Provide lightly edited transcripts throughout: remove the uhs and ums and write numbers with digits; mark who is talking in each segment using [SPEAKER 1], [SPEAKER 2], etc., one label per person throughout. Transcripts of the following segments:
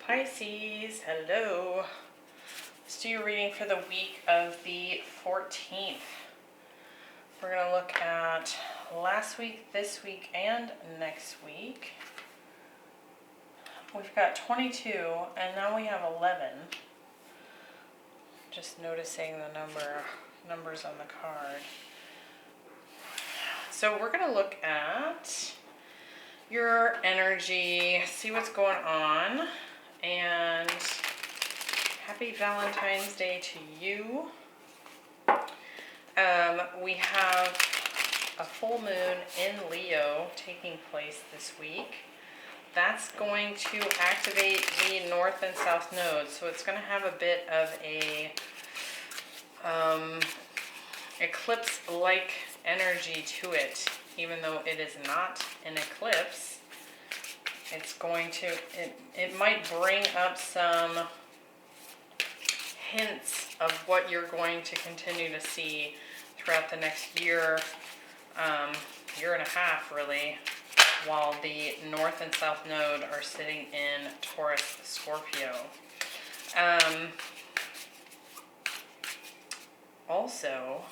[SPEAKER 1] Pisces, hello. Let's do your reading for the week of the 14th. We're going to look at last week, this week, and next week. We've got 22, and now we have 11. Just noticing the numbers on the card. So we're going to look at your energy, see what's going on, and happy Valentine's Day to you. We have a full moon in Leo taking place this week. That's going to activate the north and south nodes, so it's going to have a bit of a eclipse-like energy to it. Even though it is not an eclipse, it's going to, it might bring up some hints of what you're going to continue to see throughout the next year, year and a half really, while the north and south node are sitting in Taurus Scorpio. Also,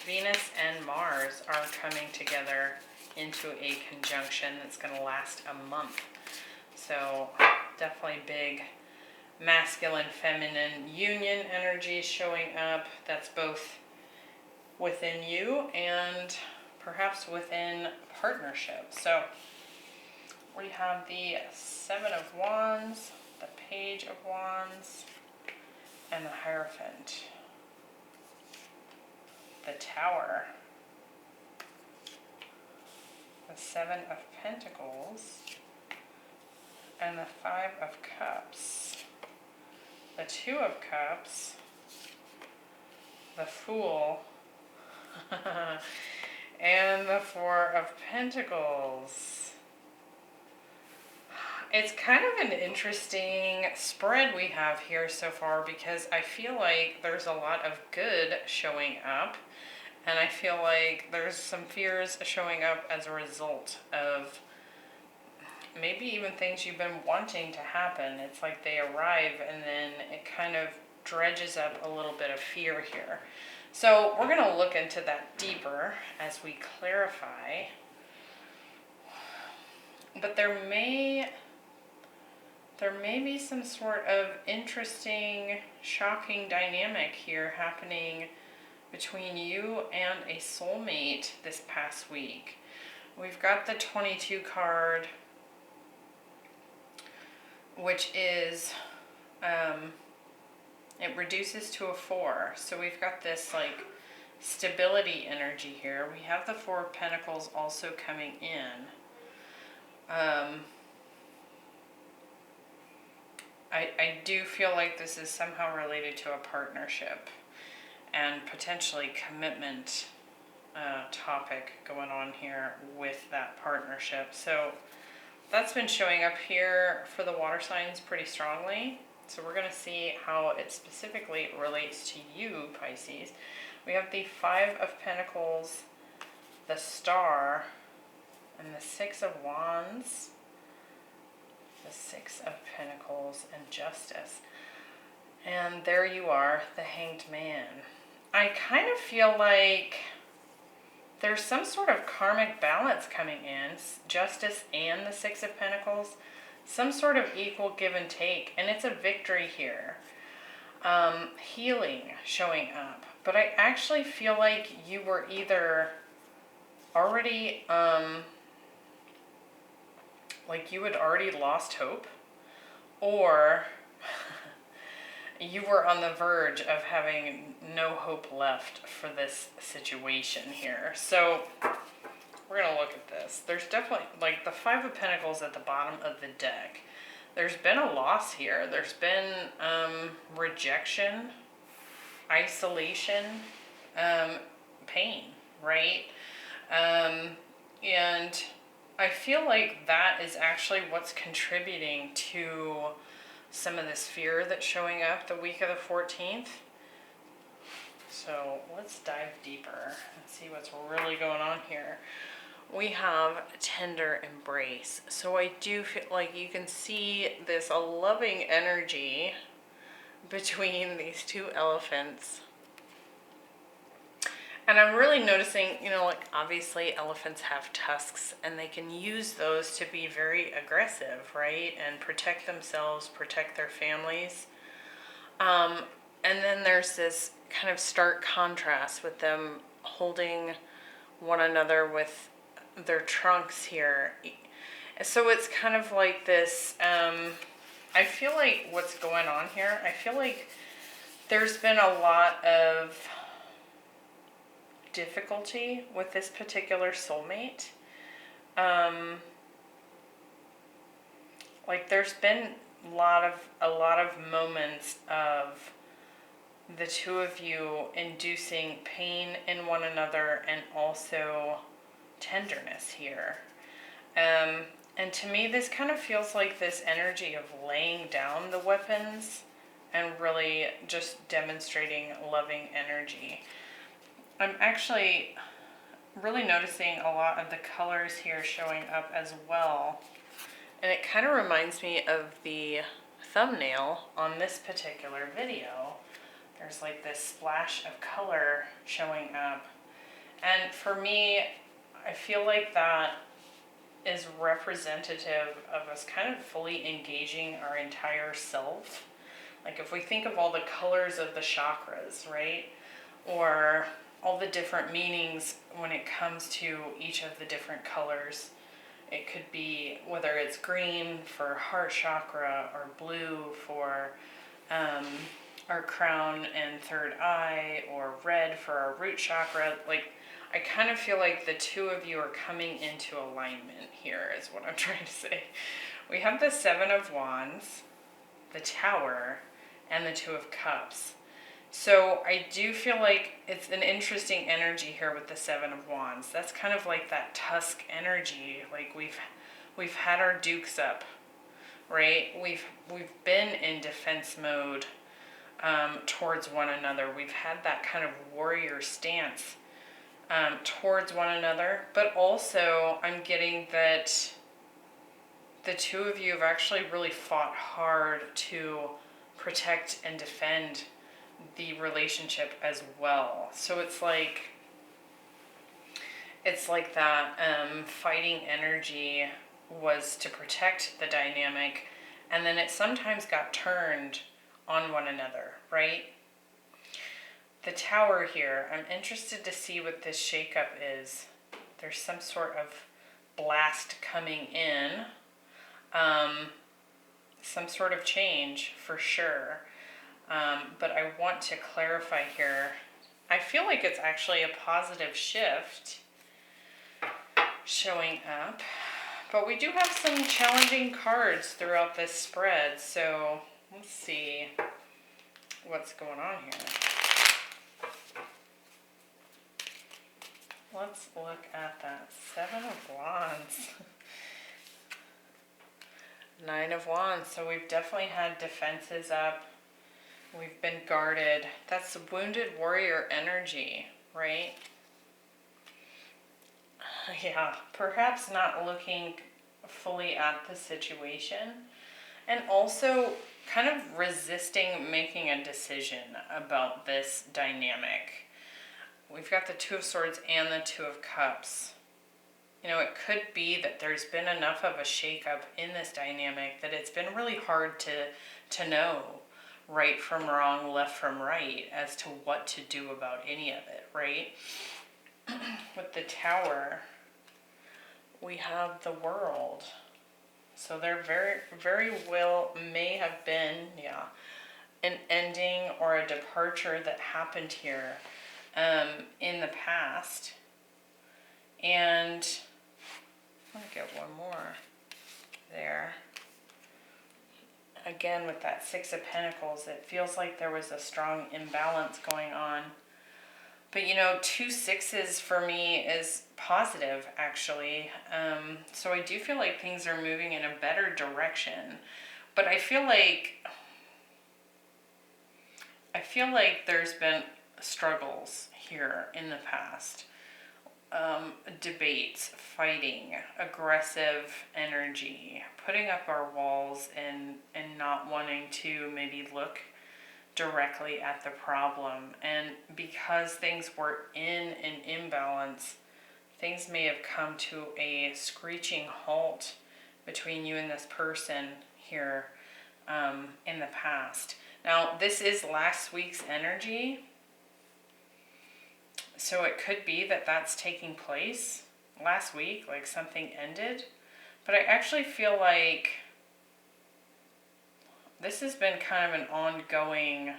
[SPEAKER 1] Venus and Mars are coming together into a conjunction that's going to last a month. So definitely big masculine feminine union energy showing up. That's both within you and perhaps within partnership. So we have the Seven of Wands, the Page of Wands, and the Hierophant. The Tower, the Seven of Pentacles, and the Five of Cups, the Two of Cups, the Fool, and the Four of Pentacles. It's kind of an interesting spread we have here so far because I feel like there's a lot of good showing up, and I feel like there's some fears showing up as a result of maybe even things you've been wanting to happen. It's like they arrive and then it kind of dredges up a little bit of fear here. So we're going to look into that deeper as we clarify. But there may be some sort of interesting, shocking dynamic here happening between you and a soulmate this past week. We've got the 22 card, which is, it reduces to a 4. So we've got this like stability energy here. We have the Four of Pentacles also coming in. I do feel like this is somehow related to a partnership and potentially commitment topic going on here with that partnership. So that's been showing up here for the water signs pretty strongly. So we're going to see how it specifically relates to you, Pisces. We have the Five of Pentacles, the Star, and the Six of Wands, the Six of Pentacles, and Justice. And there you are, the Hanged Man. I kind of feel like there's some sort of karmic balance coming in, Justice and the Six of Pentacles, some sort of equal give and take, and it's a victory here. Healing showing up. But I actually feel like you were either already, like you had already lost hope, or you were on the verge of having no hope left for this situation here. So we're going to look at this. There's definitely, like the Five of Pentacles at the bottom of the deck. There's been a loss here. There's been rejection, isolation, pain, right? And I feel like that is actually what's contributing to some of this fear that's showing up the week of the 14th. So let's dive deeper and see what's really going on here. we have tender embrace. So I do feel like you can see this a loving energy between these two elephants. And I'm really noticing, you know, like obviously elephants have tusks and they can use those to be very aggressive, right? And protect themselves, protect their families. And then there's this kind of stark contrast with them holding one another with their trunks here. So it's kind of like this, I feel like what's going on here, I feel like there's been a lot of difficulty with this particular soulmate. Like there's been a lot of moments of the two of you inducing pain in one another and also tenderness here. And to me, this kind of feels like this energy of laying down the weapons and really just demonstrating loving energy. I'm actually really noticing a lot of the colors here showing up as well. And it kind of reminds me of the thumbnail on this particular video. There's like this splash of color showing up. And for me, I feel like that is representative of us kind of fully engaging our entire self. Like if we think of all the colors of the chakras, right? Or all the different meanings when it comes to each of the different colors. It could be whether it's green for heart chakra or blue for our crown and third eye, or red for our root chakra. Like I kind of feel like the two of you are coming into alignment here is what I'm trying to say. We have the Seven of Wands, the Tower, and the Two of Cups. So I do feel like it's an interesting energy here with the Seven of Wands. That's kind of like that tusk energy. Like we've had our dukes up, right? We've been in defense mode towards one another. We've had that kind of warrior stance towards one another. But also I'm getting that the two of you have actually really fought hard to protect and defend the relationship as well. So it's like that fighting energy was to protect the dynamic, and then it sometimes got turned on one another, right? The Tower here, I'm interested to see what this shakeup is. There's some sort of blast coming in, some sort of change for sure. But I want to clarify here. I feel like it's actually a positive shift showing up. But we do have some challenging cards throughout this spread. So let's see what's going on here. Let's look at that Seven of Wands. Nine of Wands. So we've definitely had defenses up. We've been guarded. That's the wounded warrior energy, right? Yeah, perhaps not looking fully at the situation. And also kind of resisting making a decision about this dynamic. We've got the Two of Swords and the Two of Cups. You know, it could be that there's been enough of a shakeup in this dynamic that it's been really hard to know right from wrong, left from right, as to what to do about any of it, right? With the Tower, we have the World. So there very well may have been, an ending or a departure that happened here in the past. And I'm going to get one more there. Again, with that Six of Pentacles, it feels like there was a strong imbalance going on. But you know, 2 sixes for me is positive, actually. So I do feel like things are moving in a better direction. But I feel like there's been struggles here in the past. debates, fighting, aggressive energy, putting up our walls and not wanting to maybe look directly at the problem. And because things were in an imbalance, things may have come to a screeching halt between you and this person here in the past. Now, this is last week's energy, so it could be that that's taking place last week, like something ended. But I actually feel like this has been kind of an ongoing,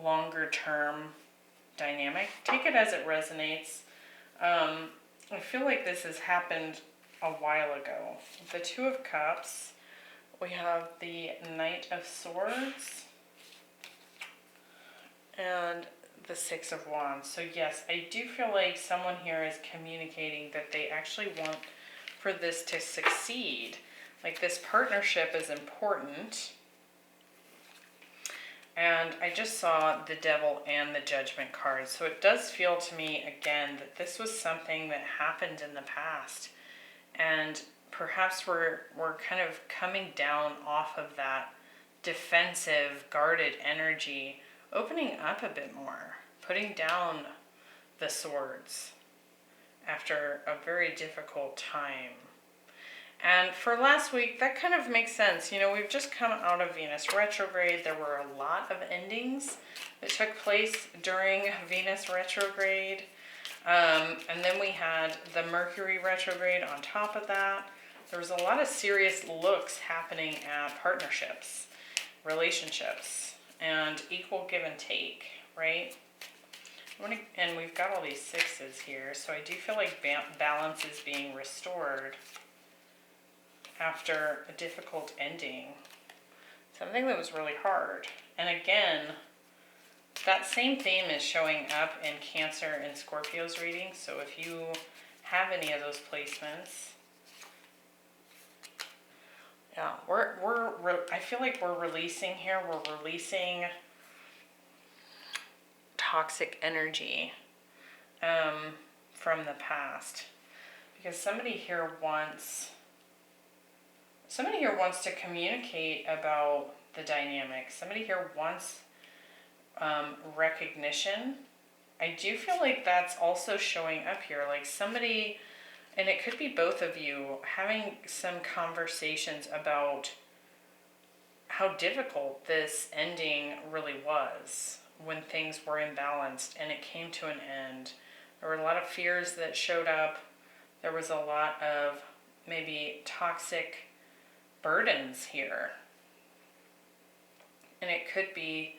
[SPEAKER 1] longer term dynamic. Take it as it resonates. I feel like this has happened a while ago. The Two of Cups, we have the Knight of Swords, and the Six of Wands. So yes, I do feel like someone here is communicating that they actually want for this to succeed. Like this partnership is important. And I just saw the Devil and the Judgment card. So it does feel to me, again, that this was something that happened in the past. And perhaps we're kind of coming down off of that defensive, guarded energy, opening up a bit more, putting down the swords after a very difficult time. And for last week, that kind of makes sense. You know, we've just come out of Venus retrograde. There were a lot of endings that took place during Venus retrograde. And then we had the Mercury retrograde on top of that. There was a lot of serious looks happening at partnerships, relationships, and equal give and take, right? And we've got all these sixes here, so I do feel like balance is being restored after a difficult ending, something that was really hard. And again, that same theme is showing up in Cancer and Scorpio's reading. So if you have any of those placements, yeah, I feel like we're releasing here. We're releasing toxic energy from the past, because somebody here wants to communicate about the dynamic. Somebody here wants recognition. I do feel like that's also showing up here. Like somebody, and it could be both of you, having some conversations about how difficult this ending really was when things were imbalanced and it came to an end. There were a lot of fears that showed up. There was a lot of maybe toxic burdens here. And it could be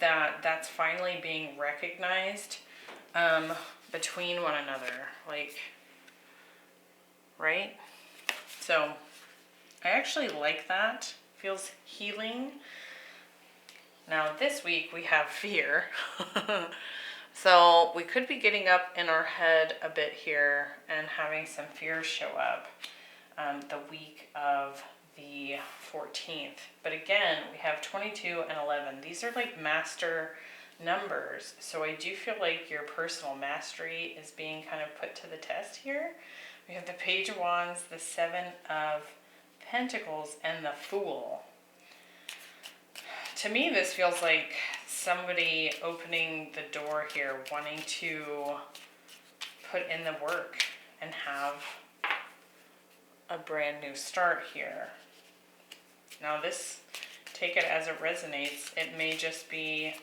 [SPEAKER 1] that that's finally being recognized between one another, like, right? So I actually like that. Feels healing. Now this week we have fear. So we could be getting up in our head a bit here and having some fears show up the week of the 14th. But again, we have 22 and 11. These are like master numbers. So I do feel like your personal mastery is being kind of put to the test here. We have the Page of Wands, the Seven of Pentacles, and the Fool. To me, this feels like somebody opening the door here, wanting to put in the work and have a brand new start here. Now this, take it as it resonates. It may just be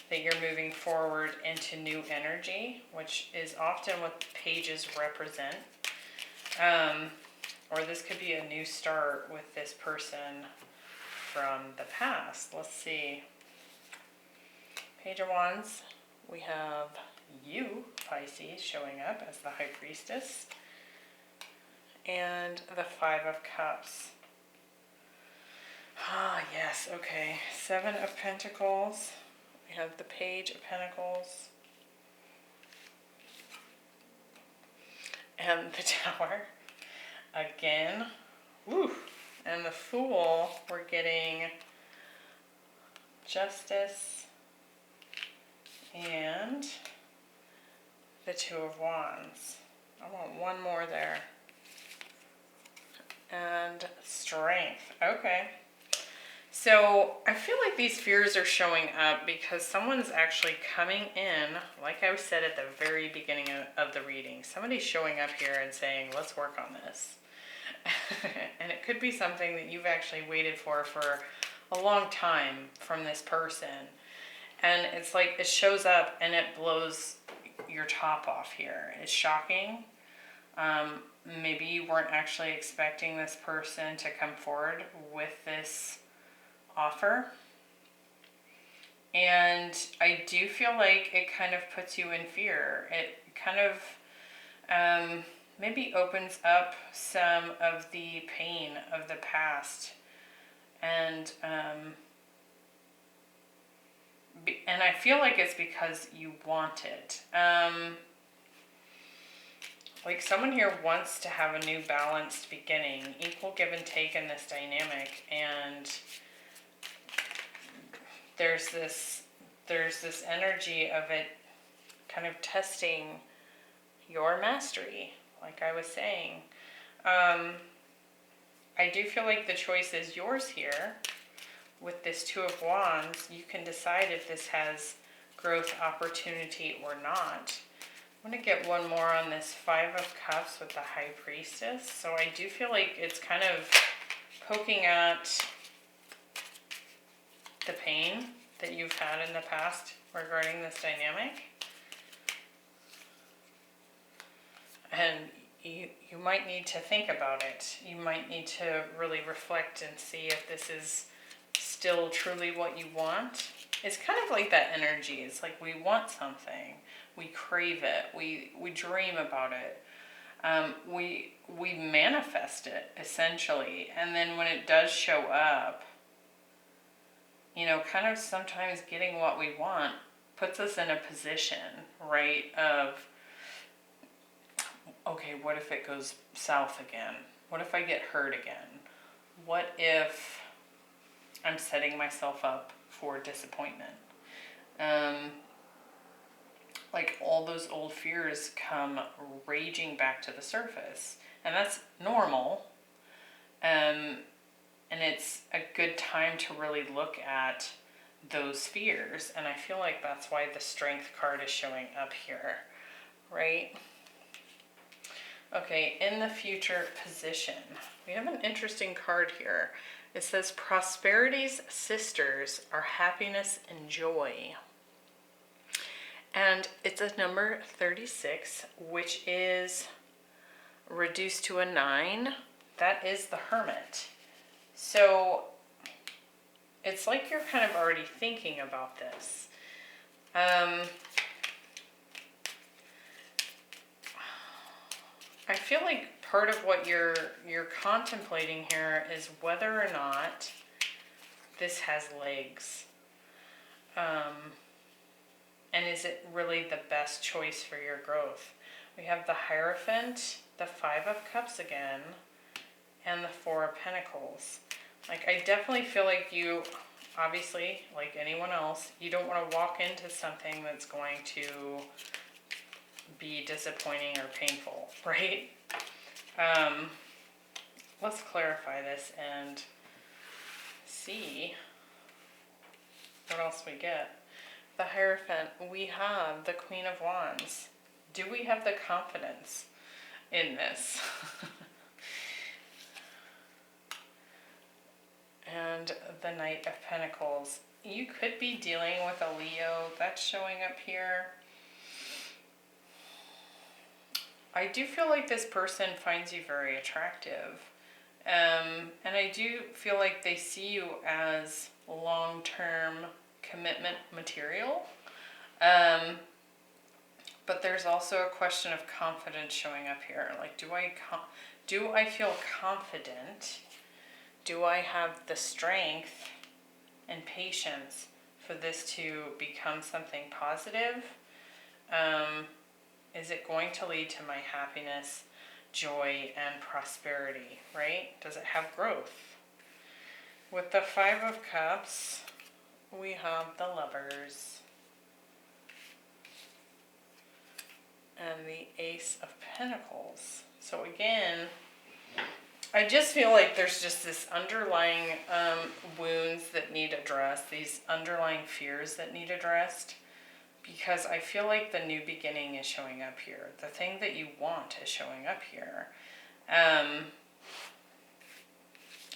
[SPEAKER 1] that you're moving forward into new energy, which is often what the pages represent. Or this could be a new start with this person from the past. Let's see. Page of Wands, we have you, Pisces, showing up as the High Priestess. And the Five of Cups. Ah, yes, okay. Seven of Pentacles. We have the Page of Pentacles. And the Tower. Again. Woo! And the Fool, we're getting Justice and the Two of Wands. I want one more there. And Strength. Okay. So I feel like these fears are showing up because someone's actually coming in, like I said at the very beginning of the reading. Somebody's showing up here and saying, let's work on this. And it could be something that you've actually waited for a long time from this person. And it's like it shows up and it blows your top off here. It's shocking. Maybe you weren't actually expecting this person to come forward with this offer. And I do feel like it kind of puts you in fear. It kind of maybe opens up some of the pain of the past. And I feel like it's because you want it. Like someone here wants to have a new balanced beginning, equal give and take in this dynamic, and there's this energy of it kind of testing your mastery, like I was saying. I do feel like the choice is yours here. With this Two of Wands, you can decide if this has growth opportunity or not. I'm going to get one more on this Five of Cups with the High Priestess. So I do feel like it's kind of poking at the pain that you've had in the past regarding this dynamic. And you might need to think about it. You might need to really reflect and see if this is still truly what you want. It's kind of like that energy. It's like we want something. We crave it. We dream about it. We manifest it, essentially. And then when it does show up, you know, kind of sometimes getting what we want puts us in a position, right, of, okay, what if it goes south again? What if I get hurt again? What if I'm setting myself up for disappointment? Like all those old fears come raging back to the surface. And that's normal. And it's a good time to really look at those fears. And I feel like that's why the Strength card is showing up here, right? Okay, in the future position, we have an interesting card here. It says, prosperity's sisters are happiness and joy. And it's a number 36, which is reduced to a 9. That is the Hermit. So it's like you're kind of already thinking about this. I feel like part of what you're contemplating here is whether or not this has legs. And is it really the best choice for your growth? We have the Hierophant, the Five of Cups again, and the Four of Pentacles. Like, I definitely feel like you, obviously, like anyone else, you don't want to walk into something that's going to be disappointing or painful, right? Let's clarify this and see what else we get. The Hierophant, we have the Queen of Wands. Do we have the confidence in this? And the Knight of Pentacles. You could be dealing with a Leo. That's showing up here. I do feel like this person finds you very attractive. And I do feel like they see you as long-term commitment material. But there's also a question of confidence showing up here. Like, do I feel confident? Do I have the strength and patience for this to become something positive? Is it going to lead to my happiness, joy, and prosperity, right? Does it have growth? With the Five of Cups, we have the Lovers. and the Ace of Pentacles. So again, I just feel like there's just this underlying wounds that need addressed, these underlying fears that need addressed, because I feel like the new beginning is showing up here. The thing that you want is showing up here. And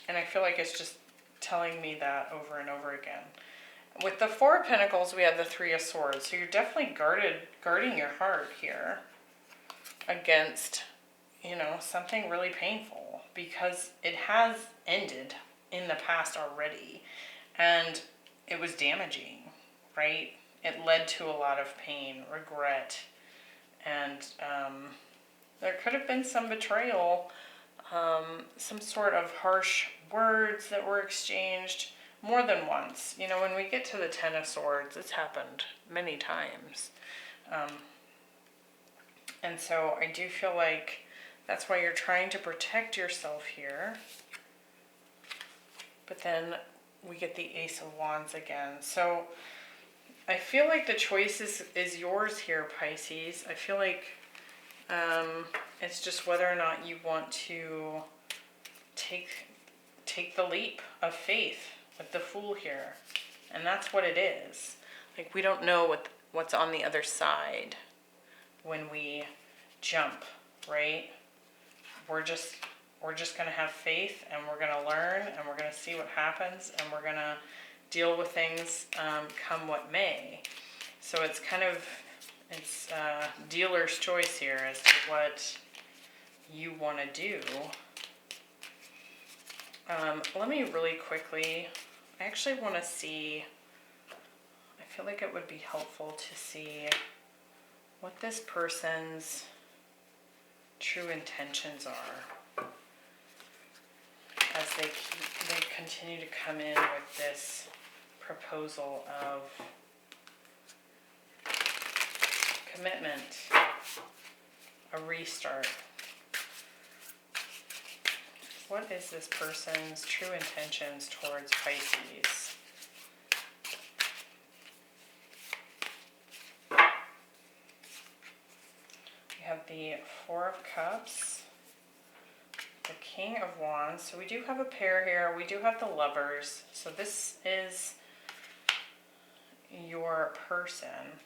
[SPEAKER 1] I feel like it's just telling me that over and over again. With the Four of Pentacles, we have the Three of Swords. So you're definitely guarding your heart here against, you know, something really painful, because it has ended in the past already and it was damaging, right? It led to a lot of pain, regret, and there could have been some betrayal, some sort of harsh words that were exchanged more than once. You know, when we get to the Ten of Swords, it's happened many times. And so I do feel like that's why you're trying to protect yourself here. But then we get the Ace of Wands again. So I feel like the choice is yours here, Pisces. I feel like it's just whether or not you want to take the leap of faith with the Fool here. And that's what it is. Like, we don't know what's on the other side when we jump, right? We're just going to have faith, and we're going to learn, and we're going to see what happens, and we're going to deal with things come what may. So it's kind of, it's dealer's choice here as to what you want to do. Let me really quickly, I actually want to see, I feel like it would be helpful to see what this person's true intentions are as they continue to come in with this proposal of commitment, a restart. What is this person's true intentions towards Pisces? We have the Four of Cups, the King of Wands. So we do have a pair here. We do have the Lovers. So this is your person.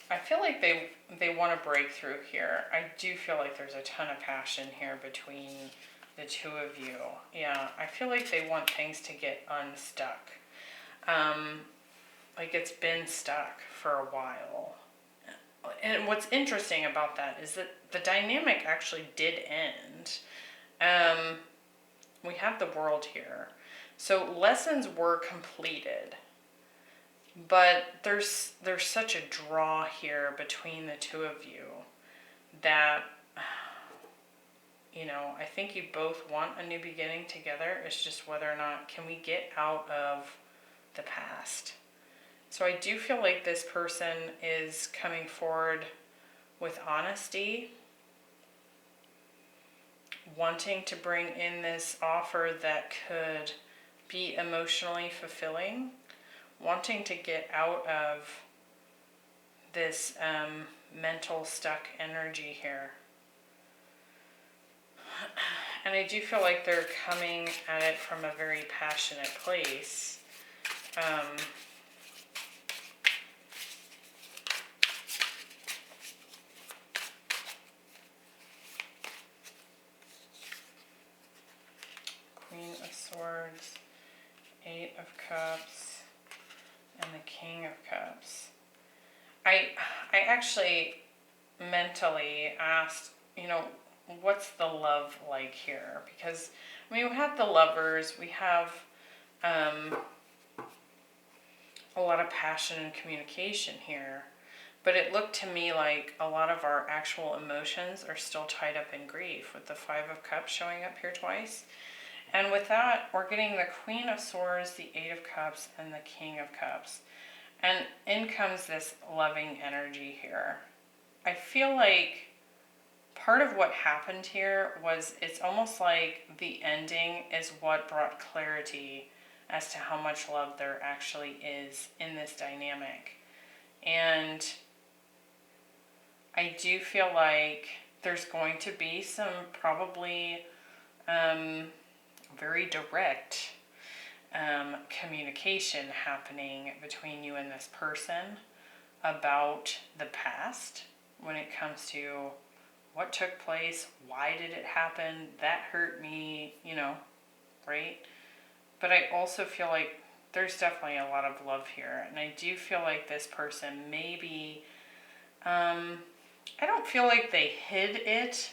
[SPEAKER 1] I feel like they want to break through here. I do feel like there's a ton of passion here between the two of you. Yeah, I feel like they want things to get unstuck. Like it's been stuck for a while. And what's interesting about that is that the dynamic actually did end. We have the World here. So lessons were completed. But there's such a draw here between the two of you that, you know, I think you both want a new beginning together. It's just whether or not can we get out of the past. So I do feel like this person is coming forward with honesty, wanting to bring in this offer that could be emotionally fulfilling, wanting to get out of this mental stuck energy here. And I do feel like they're coming at it from a very passionate place. Queen of Swords, Eight of Cups, and the King of Cups. I actually mentally asked, you know, what's the love like here? Because, I mean, we have the Lovers, we have a lot of passion and communication here, but it looked to me like a lot of our actual emotions are still tied up in grief, with the Five of Cups showing up here twice. And with that, we're getting the Queen of Swords, the Eight of Cups, and the King of Cups. And in comes this loving energy here. I feel like part of what happened here was it's almost like the ending is what brought clarity as to how much love there actually is in this dynamic. And I do feel like there's going to be some probably very direct communication happening between you and this person about the past when it comes to what took place, why did it happen, that hurt me, you know, right? But I also feel like there's definitely a lot of love here, and I do feel like this person maybe, I don't feel like they hid it,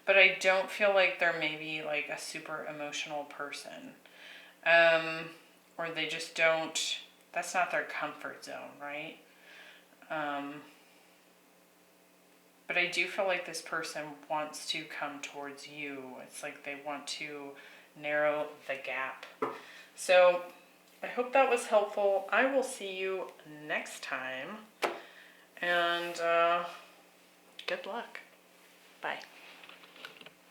[SPEAKER 1] but I don't feel like they're maybe like a super emotional person. Or they just don't, that's not their comfort zone, right? But I do feel like this person wants to come towards you. It's like they want to narrow the gap. So I hope that was helpful. I will see you next time. And good luck. Bye.